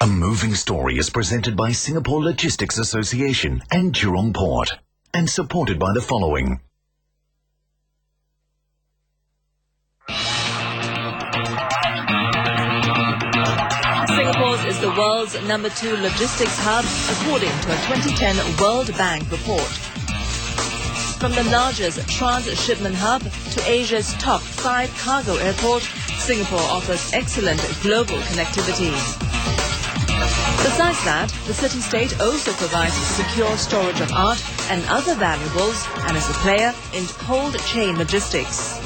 A moving story is presented by Singapore Logistics Association and Jurong Port, and supported by the following. Singapore is the world's #2 logistics hub, according to a 2010 World Bank report. From the largest transshipment hub to Asia's top 5 cargo airport, Singapore offers excellent global connectivity. Besides that, the city-state also provides secure storage of art and other valuables and is a player in cold chain logistics.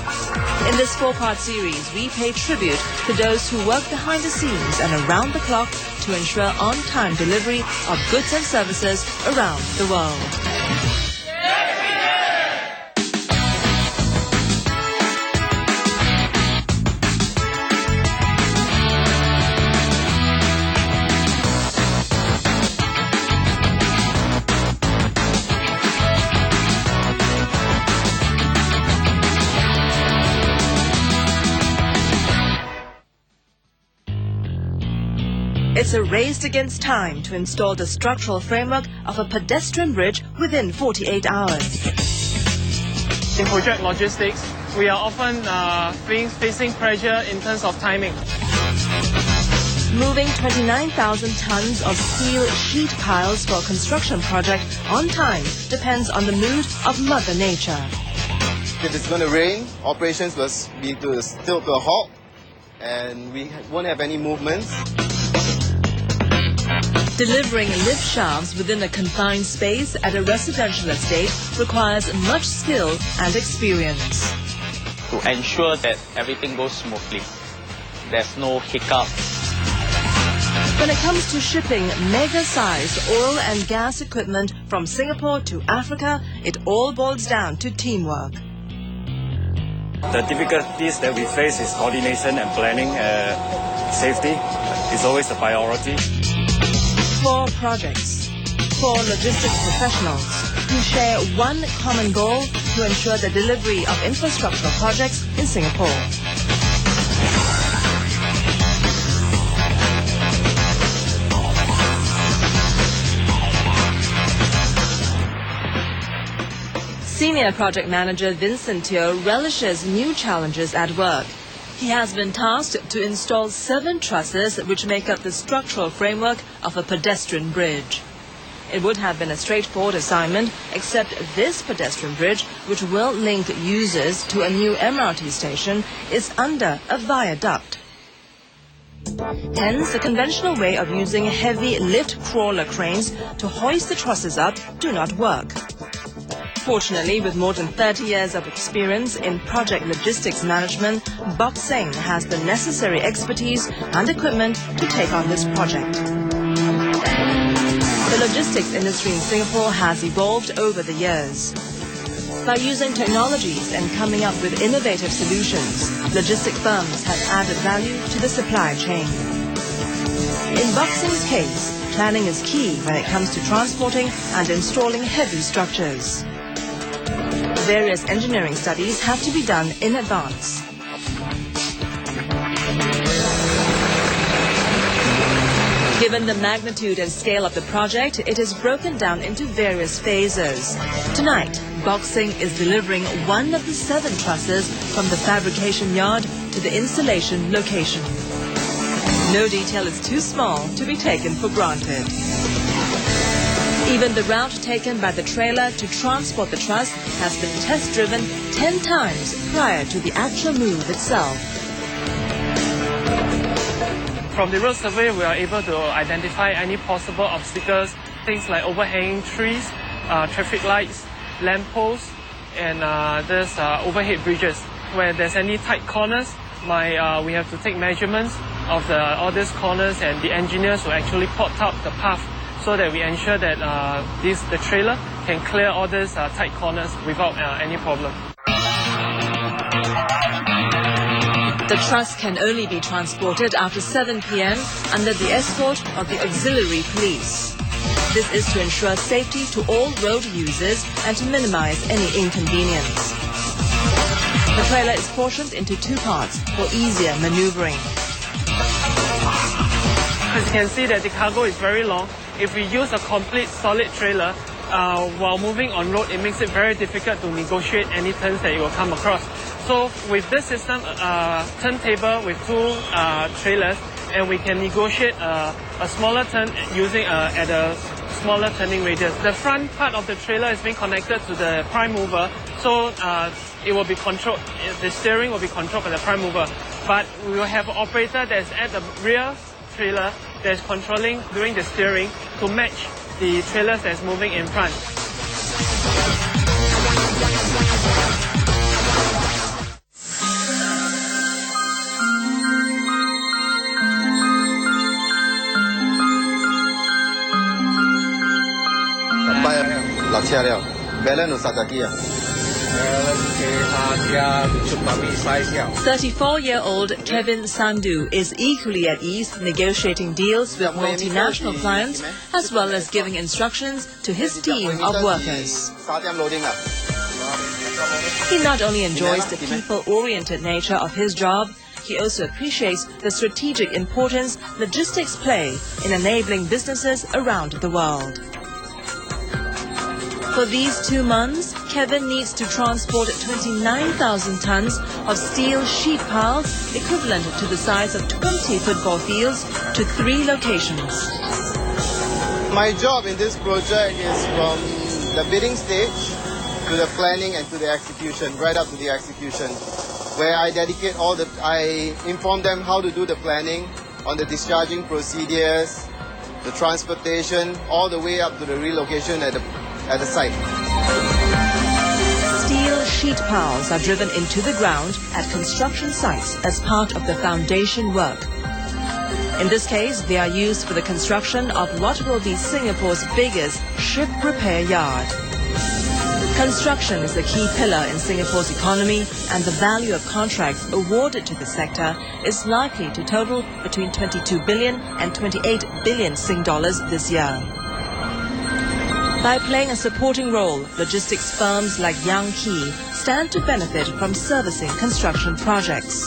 In this 4-part series, we pay tribute to those who work behind the scenes and around the clock to ensure on-time delivery of goods and services around the world. It's a race against time to install the structural framework of a pedestrian bridge within 48 hours. In project logistics, we are often facing pressure in terms of timing. Moving 29,000 tons of steel sheet piles for a construction project on time depends on the mood of Mother Nature. If it's going to rain, operations will be still to a halt, and we won't have any movements. Delivering lift shafts within a confined space at a residential estate requires much skill and experience. To ensure that everything goes smoothly, there's no hiccup. When it comes to shipping mega-sized oil and gas equipment from Singapore to Africa, it all boils down to teamwork. The difficulties that we face is coordination and planning. Safety is always a priority. 4 projects, 4 logistics professionals who share one common goal to ensure the delivery of infrastructural projects in Singapore. Senior project manager Vincent Teo relishes new challenges at work. He has been tasked to install 7 trusses which make up the structural framework of a pedestrian bridge. It would have been a straightforward assignment, except this pedestrian bridge, which will link users to a new MRT station, is under a viaduct. Hence, the conventional way of using heavy lift crawler cranes to hoist the trusses up do not work. Fortunately, with more than 30 years of experience in project logistics management, Bok Seng has the necessary expertise and equipment to take on this project. The logistics industry in Singapore has evolved over the years. By using technologies and coming up with innovative solutions, logistic firms have added value to the supply chain. In Bok Seng's case, planning is key when it comes to transporting and installing heavy structures. Various engineering studies have to be done in advance. Given the magnitude and scale of the project, it is broken down into various phases. Tonight, Bok Seng is delivering one of the 7 trusses from the fabrication yard to the installation location. No detail is too small to be taken for granted. Even the route taken by the trailer to transport the truss has been test-driven 10 times prior to the actual move itself. From the road survey, we are able to identify any possible obstacles, things like overhanging trees, traffic lights, lamp posts, and there's overhead bridges. Where there's any tight corners, we have to take measurements of all these corners, and the engineers will actually plot out the path so that we ensure that the trailer can clear all these tight corners without any problem. The truss can only be transported after 7 p.m. under the escort of the auxiliary police. This is to ensure safety to all road users and to minimize any inconvenience. The trailer is portioned into two parts for easier maneuvering. As you can see that the cargo is very long. If we use a complete solid trailer, while moving on road, it makes it very difficult to negotiate any turns that you will come across. So with this system, turntable with two trailers, and we can negotiate a smaller turn using at a smaller turning radius. The front part of the trailer is being connected to the prime mover, so it will be controlled. The steering will be controlled by the prime mover, but we will have an operator that's at the rear trailer that's controlling doing the steering to match the trailers that's moving in front. Lọc xe đeo, bé lên nó sạt kia. 34-year-old Kevin Sandu is equally at ease negotiating deals with multinational clients as well as giving instructions to his team of workers. He not only enjoys the people-oriented nature of his job, he also appreciates the strategic importance logistics play in enabling businesses around the world. For these 2 months, Kevin needs to transport 29,000 tons of steel sheet piles equivalent to the size of 20 football fields to 3 locations. My job in this project is from the bidding stage to the planning and to the execution, right up to the execution, where I inform them how to do the planning on the discharging procedures, the transportation, all the way up to the relocation at the site. Steel sheet piles are driven into the ground at construction sites as part of the foundation work. In this case, they are used for the construction of what will be Singapore's biggest ship repair yard. Construction is the key pillar in Singapore's economy, and the value of contracts awarded to the sector is likely to total between 22 billion and 28 billion Sing dollars this year. By playing a supporting role, logistics firms like Yang Key stand to benefit from servicing construction projects.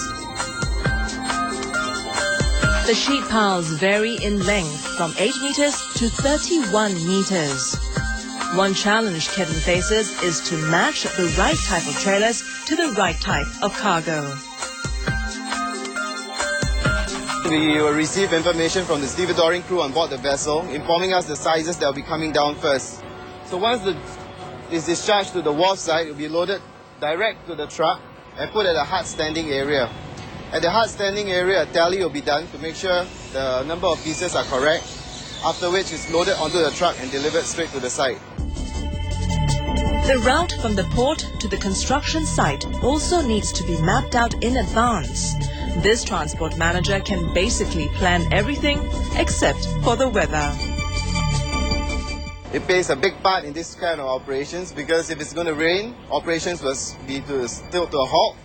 The sheet piles vary in length from 8 meters to 31 meters. One challenge Kevin faces is to match the right type of trailers to the right type of cargo. We will receive information from the stevedoring crew on board the vessel, informing us the sizes that will be coming down first. So once it's discharged to the wharf side, it will be loaded direct to the truck and put at a hard standing area. At the hard standing area, a tally will be done to make sure the number of pieces are correct, after which it's loaded onto the truck and delivered straight to the site. The route from the port to the construction site also needs to be mapped out in advance. This transport manager can basically plan everything except for the weather. It plays a big part in this kind of operations because if it's going to rain, operations will be still to a halt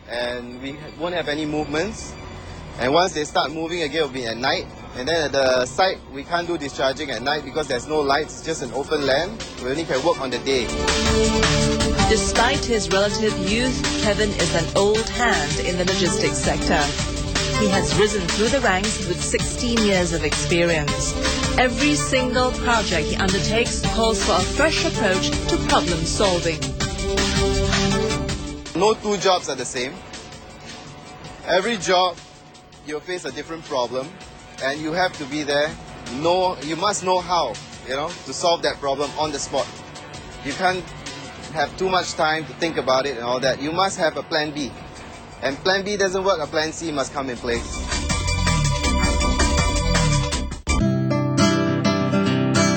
and we won't have any movements. And once they start moving again, it will be at night. And then at the site, we can't do discharging at night because there's no lights, it's just an open land. We only can work on the day. Despite his relative youth, Kevin is an old hand in the logistics sector. He has risen through the ranks with 16 years of experience. Every single project he undertakes calls for a fresh approach to problem solving. No 2 jobs are the same. Every job, you'll face a different problem, and you have to be there. You must know how, to solve that problem on the spot. You can't have too much time to think about it and all that. You must have a plan B. And plan B doesn't work, a plan C must come in place.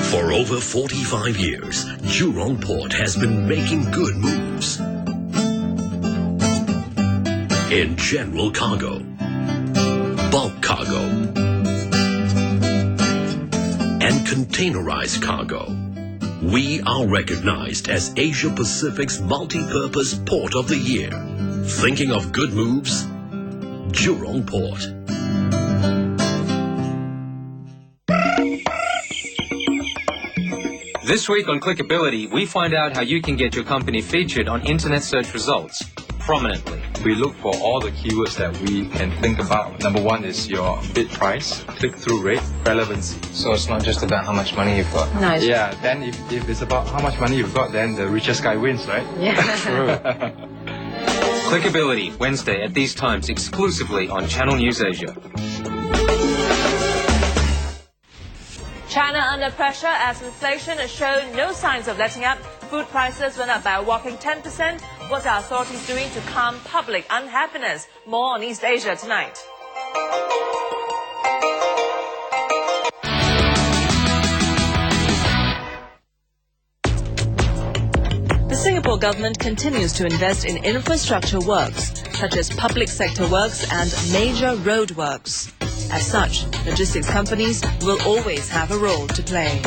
For over 45 years, Jurong Port has been making good moves in general cargo, bulk cargo, and containerized cargo. We are recognized as Asia Pacific's multi-purpose port of the year. Thinking of good moves? Jurong Port. This week on Clickability, we find out how you can get your company featured on internet search results. prominently. We look for all the keywords that we can think about. Number one is your bid price, click-through rate, relevancy. So it's not just about how much money you've got. Nice. Yeah, then if it's about how much money you've got, then the richest guy wins, right? Yeah. True. Clickability, Wednesday at these times exclusively on Channel NewsAsia. China under pressure as inflation has shown no signs of letting up. Food prices went up by a whopping 10%. What are authorities doing to calm public unhappiness? More on East Asia tonight. The Singapore government continues to invest in infrastructure works, such as public sector works and major road works. As such, logistics companies will always have a role to play.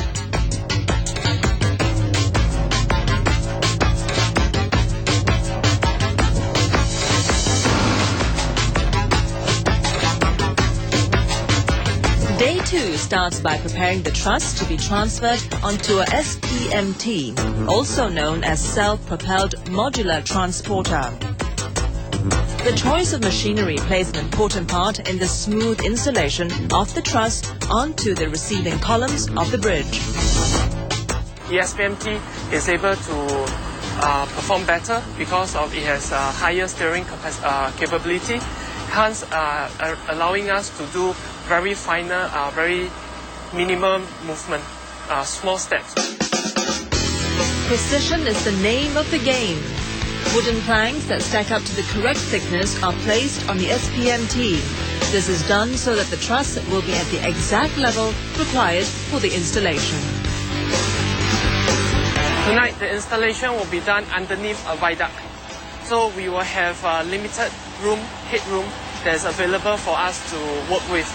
Day 2 starts by preparing the truss to be transferred onto a SPMT, also known as Self-Propelled Modular Transporter. The choice of machinery plays an important part in the smooth installation of the truss onto the receiving columns of the bridge. The SPMT is able to perform better because of it has higher steering capability, hence allowing us to do very finer, very minimum movement, small steps. Precision is the name of the game. Wooden planks that stack up to the correct thickness are placed on the SPMT. This is done so that the truss will be at the exact level required for the installation. Tonight, the installation will be done underneath a viaduct. So we will have limited headroom that's available for us to work with.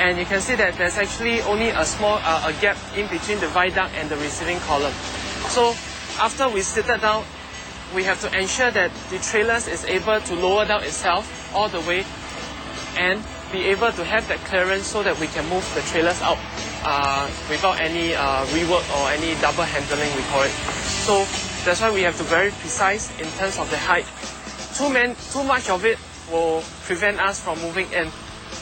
And you can see that there's actually only a small a gap in between the viaduct and the receiving column. So after we sit it down, we have to ensure that the trailers is able to lower down itself all the way and be able to have that clearance so that we can move the trailers out without any rework or any double handling, we call it. So that's why we have to be very precise in terms of the height. Too much of it will prevent us from moving in,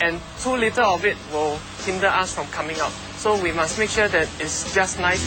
and too little of it will hinder us from coming out. So we must make sure that it's just nice.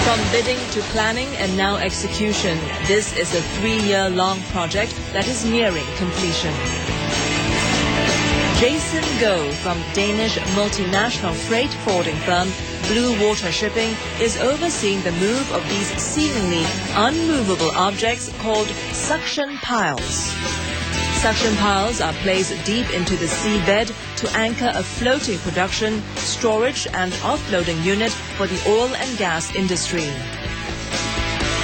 From bidding to planning and now execution, this is a 3-year-long project that is nearing completion. Jason Goh from Danish multinational freight forwarding firm Blue Water Shipping is overseeing the move of these seemingly unmovable objects called suction piles. Suction piles are placed deep into the seabed to anchor a floating production, storage and offloading unit for the oil and gas industry.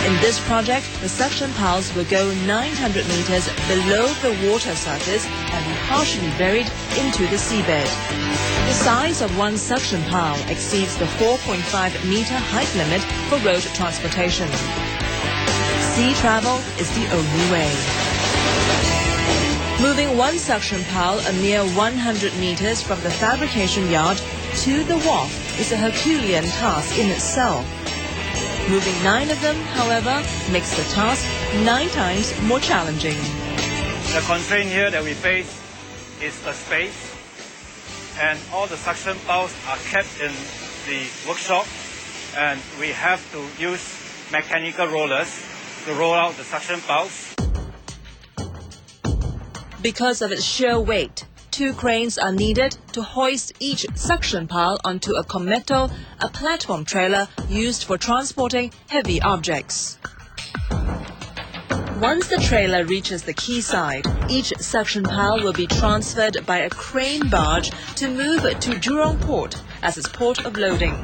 In this project, the suction piles will go 900 meters below the water surface and be partially buried into the seabed. The size of one suction pile exceeds the 4.5-meter height limit for road transportation. Sea travel is the only way. Moving one suction pile a mere 100 meters from the fabrication yard to the wharf is a Herculean task in itself. Moving 9 of them, however, makes the task 9 times more challenging. The constraint here that we face is the space, and all the suction piles are kept in the workshop, and we have to use mechanical rollers to roll out the suction piles. Because of its sheer weight, 2 cranes are needed to hoist each suction pile onto a kometo, a platform trailer used for transporting heavy objects. Once the trailer reaches the quayside, each suction pile will be transferred by a crane barge to move to Jurong Port as its port of loading.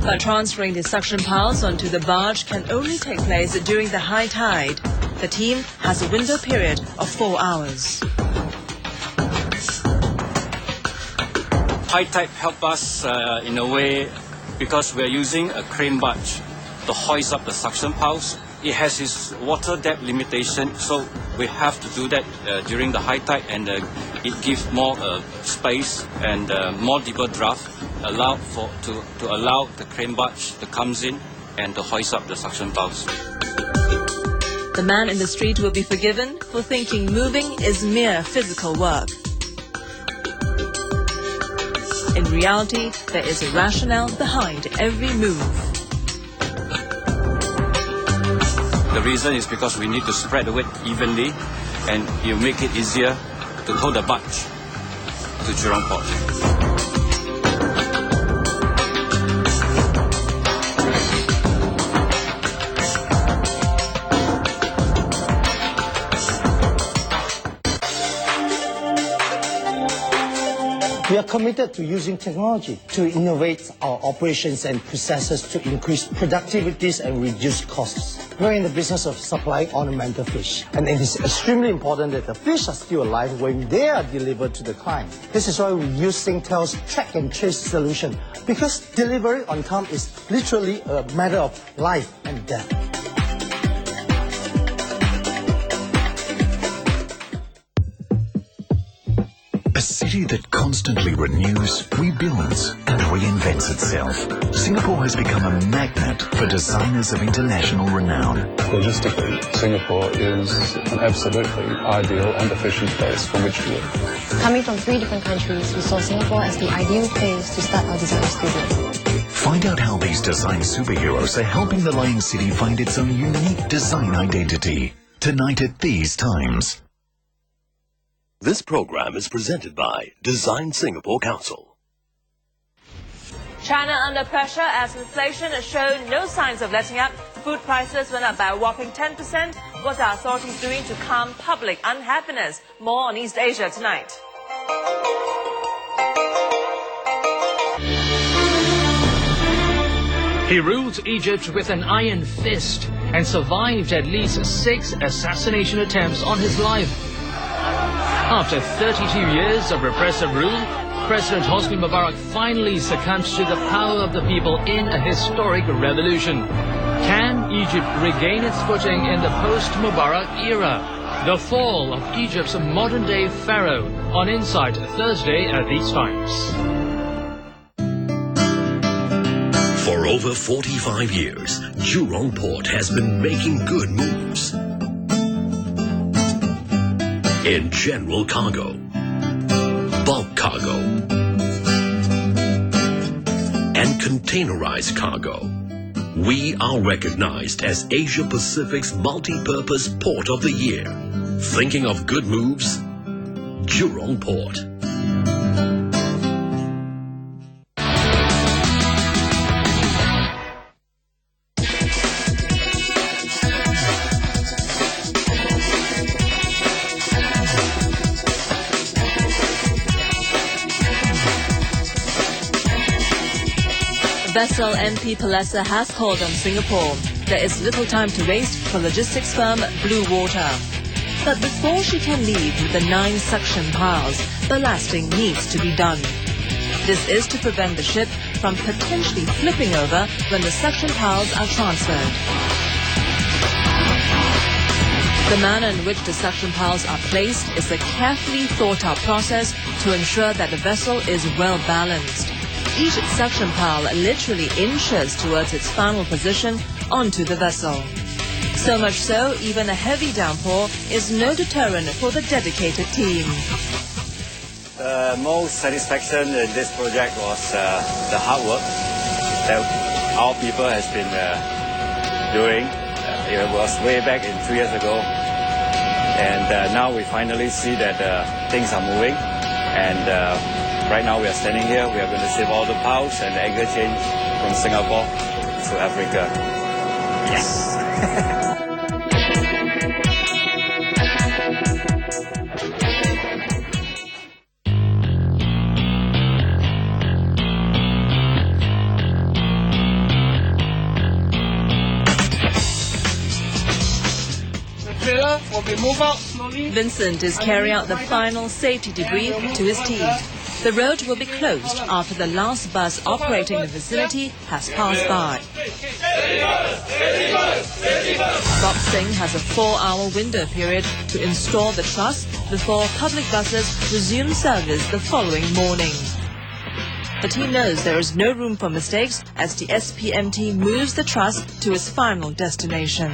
But transferring the suction piles onto the barge can only take place during the high tide. The team has a window period of 4 hours. High tide help us in a way because we're using a crane barge to hoist up the suction piles. It has its water depth limitation, so we have to do that during the high tide, and it gives more space and more deeper draft, to allow the crane barge to come in and to hoist up the suction piles. The man in the street will be forgiven for thinking moving is mere physical work. In reality, there is a rationale behind every move. The reason is because we need to spread the weight evenly, and you make it easier to hold the barge to Jurong Port. We are committed to using technology to innovate our operations and processes to increase productivities and reduce costs. We're in the business of supplying ornamental fish, and it is extremely important that the fish are still alive when they are delivered to the client. This is why we use Singtel's track and trace solution, because delivery on time is literally a matter of life and death. A city that constantly renews, rebuilds and reinvents itself. Singapore has become a magnet for designers of international renown. Logistically, Singapore is an absolutely ideal and efficient place from which to work. Coming from 3 different countries, we saw Singapore as the ideal place to start our design studio. Find out how these design superheroes are helping the Lion City find its own unique design identity. Tonight at these times. This program is presented by Design Singapore Council. China under pressure as inflation has shown no signs of letting up. Food prices went up by a whopping 10%. What are authorities doing to calm public unhappiness? More on East Asia tonight. He ruled Egypt with an iron fist and survived at least 6 assassination attempts on his life. After 32 years of repressive rule, President Hosni Mubarak finally succumbs to the power of the people in a historic revolution. Can Egypt regain its footing in the post-Mubarak era? The fall of Egypt's modern-day pharaoh on Insight Thursday at these times. For over 45 years, Jurong Port has been making good moves in general cargo, bulk cargo, and containerized cargo. We are recognized as Asia Pacific's multi-purpose port of the year. Thinking of good moves? Jurong Port. Vessel MP Palesa has called on Singapore. There is little time to waste for logistics firm Blue Water. But before she can leave with the 9 suction piles, ballasting needs to be done. This is to prevent the ship from potentially flipping over when the suction piles are transferred. The manner in which the suction piles are placed is a carefully thought-out process to ensure that the vessel is well balanced. Each suction pile literally inches towards its final position onto the vessel. So much so, even a heavy downpour is no deterrent for the dedicated team. The most satisfaction in this project was the hard work that our people has been doing. It was way back in 2 years ago, and now we finally see that things are moving, and right now we are standing here. We are going to ship all the piles and the anchor change from Singapore to Africa. Yes! Vincent is carrying out the final safety debrief to his team. The road will be closed after the last bus operating in the vicinity has passed by. Bob Singh has a 4-hour window period to install the truss before public buses resume service the following morning. But he knows there is no room for mistakes as the SPMT moves the truss to its final destination.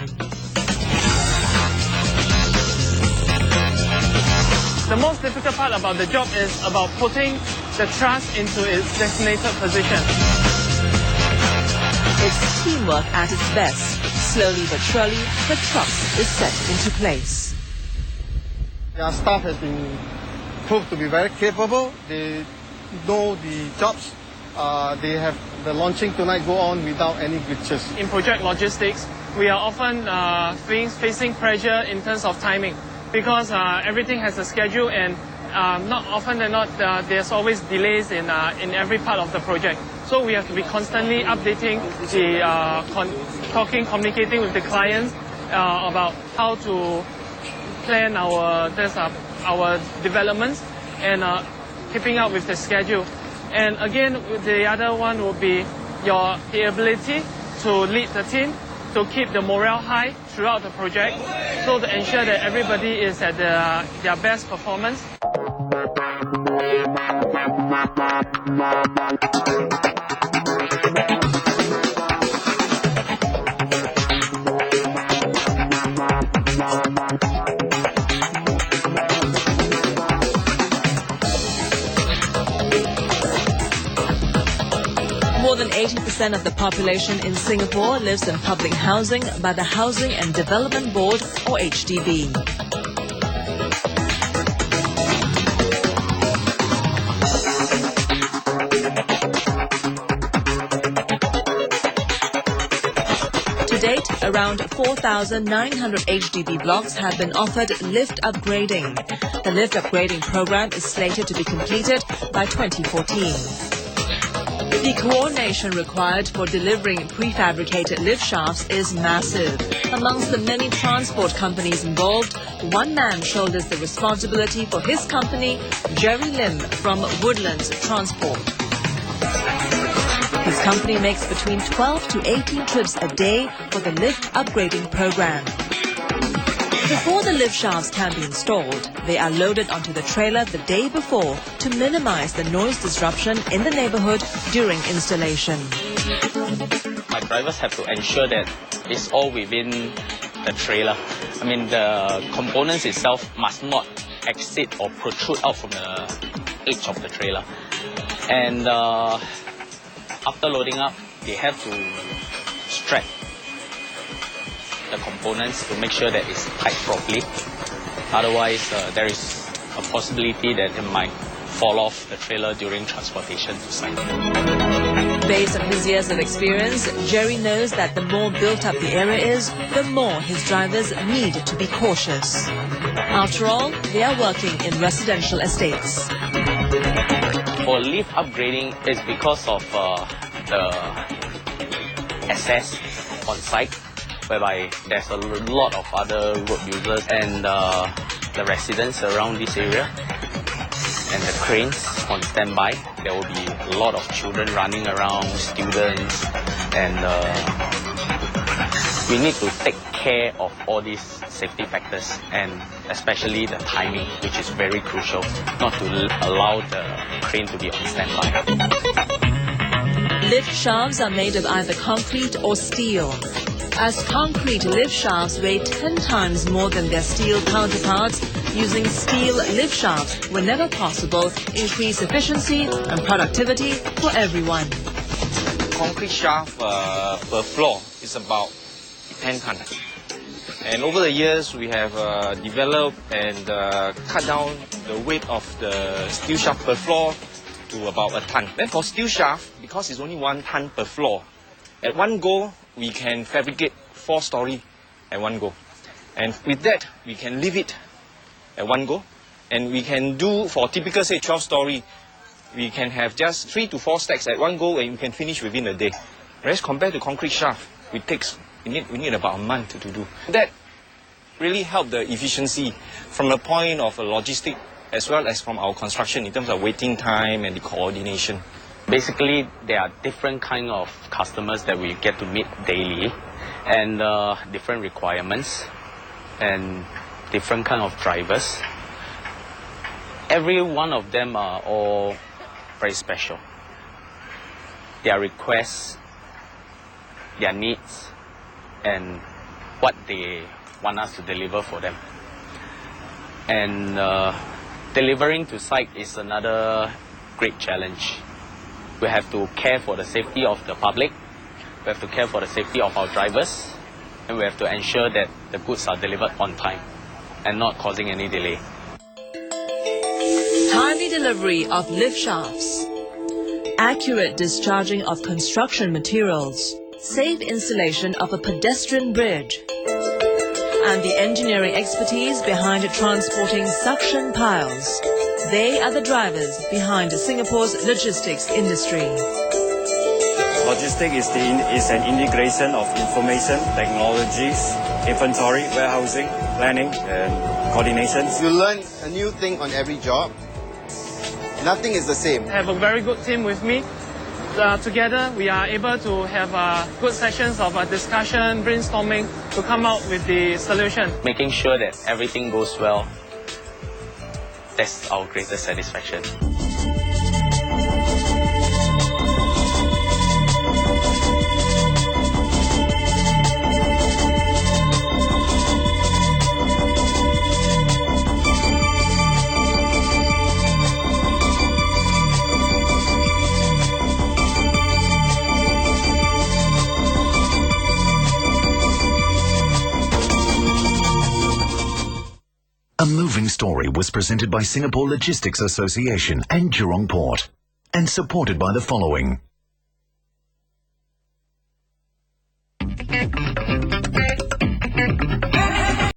The most difficult part about the job is about putting the truss into its designated position. It's teamwork at its best. Slowly but surely, the truss is set into place. Our staff has been proved to be very capable. They know the jobs. They have the launching tonight go on without any glitches. In project logistics, we are often facing pressure in terms of timing because everything has a schedule and not often than not there's always delays in every part of the project. So we have to be constantly updating communicating with the clients about how to plan our developments and keeping up with the schedule. And again, the other one will be the ability to lead the team, to keep the morale high throughout the project, so to ensure that everybody is at their best performance. More than 80% of the population in Singapore lives in public housing by the Housing and Development Board, or HDB. To date, around 4,900 HDB blocks have been offered lift upgrading. The lift upgrading program is slated to be completed by 2014. The coordination required for delivering prefabricated lift shafts is massive. Amongst the many transport companies involved, one man shoulders the responsibility for his company, Jerry Lim from Woodlands Transport. His company makes between 12 to 18 trips a day for the lift upgrading program. Before the lift shafts can be installed, they are loaded onto the trailer the day before to minimize the noise disruption in the neighborhood during installation. My drivers have to ensure that it's all within the trailer. I mean, the components itself must not exceed or protrude out from the edge of the trailer. And after loading up, they have to strap the components to make sure that it's tied properly. Otherwise, there is a possibility that it might fall off the trailer during transportation to site. Based on his years of experience, Jerry knows that the more built up the area is, the more his drivers need to be cautious. After all, they are working in residential estates. For lift upgrading, it's because of the access on site, whereby there's a lot of other road users and the residents around this area, and the cranes on standby. There will be a lot of children running around, students, and we need to take care of all these safety factors, and especially the timing, which is very crucial, not to allow the crane to be on standby. Lift shafts are made of either concrete or steel. As concrete lift shafts weigh 10 times more than their steel counterparts, using steel lift shafts whenever possible increase efficiency and productivity for everyone. Concrete shaft per floor is about 10 tons. And over the years, we have developed and cut down the weight of the steel shaft per floor to about 1 ton. Then for steel shaft, because it's only 1 ton per floor, at one go, we can fabricate 4 stories at one go. And with that, we can leave it at one go. And we can do, for typical, say, 12 story, we can have just 3 to 4 stacks at one go and we can finish within a day. Whereas compared to concrete shaft, we need about a month to do. That really helped the efficiency from the point of logistic as well as from our construction in terms of waiting time and the coordination. Basically, there are different kind of customers that we get to meet daily, and different requirements and different kind of drivers. Every one of them are all very special. Their requests, their needs, and what they want us to deliver for them. And delivering to site is another great challenge. We have to care for the safety of the public, we have to care for the safety of our drivers, and we have to ensure that the goods are delivered on time and not causing any delay. Timely delivery of lift shafts, accurate discharging of construction materials, safe installation of a pedestrian bridge, and the engineering expertise behind transporting suction piles. They are the drivers behind Singapore's logistics industry. Logistics is an integration of information, technologies, inventory, warehousing, planning, and coordination. You learn a new thing on every job. Nothing is the same. I have a very good team with me. Together, we are able to have good sessions of discussion, brainstorming to come out with the solution. Making sure that everything goes well, that's our greatest satisfaction. A Moving Story was presented by Singapore Logistics Association and Jurong Port, and supported by the following.